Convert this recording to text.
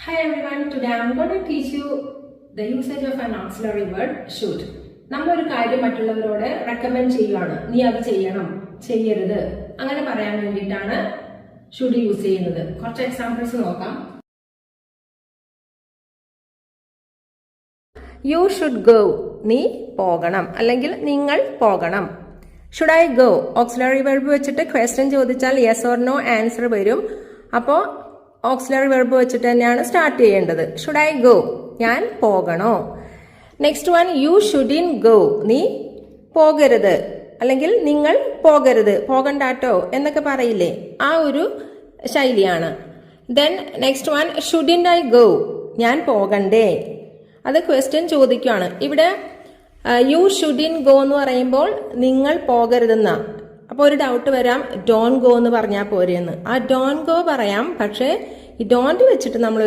Hi everyone, today I am going to teach you the usage of an auxiliary word should. നമ്മൾ ഒരു കാര്യം മറ്റുള്ളവരോട് recommend ചെയ്യുകയാണ്, നീ അത് ചെയ്യണം, ചെയ്യരുത്, അങ്ങനെ പറയാൻ വേണ്ടിയിട്ടാണ് should യൂസ് ചെയ്യുന്നത്. കുറച്ച് എക്സാമ്പിൾസ് നോക്കാം. You should go, നീ പോകണം, അല്ലെങ്കിൽ നിങ്ങൾ പോകണം. Should I go? Auxiliary verb വെച്ചിട്ട് ക്വസ്റ്റ്യൻ ചോദിച്ചാൽ yes or no ആൻസർ വരും. അപ്പോൾ ഓക്സിലറി വെർബ് വെച്ചിട്ട് തന്നെയാണ് സ്റ്റാർട്ട് ചെയ്യേണ്ടത്. ഷുഡ് ഐ ഗോ, ഞാൻ പോകണോ. Next one, you shouldn't go, നീ പോകരുത്, അല്ലെങ്കിൽ നിങ്ങൾ പോകരുത്, പോകണ്ടാട്ടോ എന്നൊക്കെ പറയില്ലേ, ആ ഒരു ശൈലിയാണ്. Then next one, shouldn't I go, ഞാൻ പോകണ്ടേ, അത് ക്വസ്റ്റ്യൻ ചോദിക്കുകയാണ്. ഇവിടെ യു ഷുഡിൻ ഗോ എന്ന് പറയുമ്പോൾ നിങ്ങൾ പോകരുതെന്ന. അപ്പോൾ ഒരു ഡൗട്ട് വരാം, ഡോൺ ഗോ എന്ന് പറഞ്ഞാൽ പോരെയെന്ന്. ആ ഡോൺ ഗോ പറയാം, പക്ഷേ ഈ ഡോണ്ട് വെച്ചിട്ട് നമ്മൾ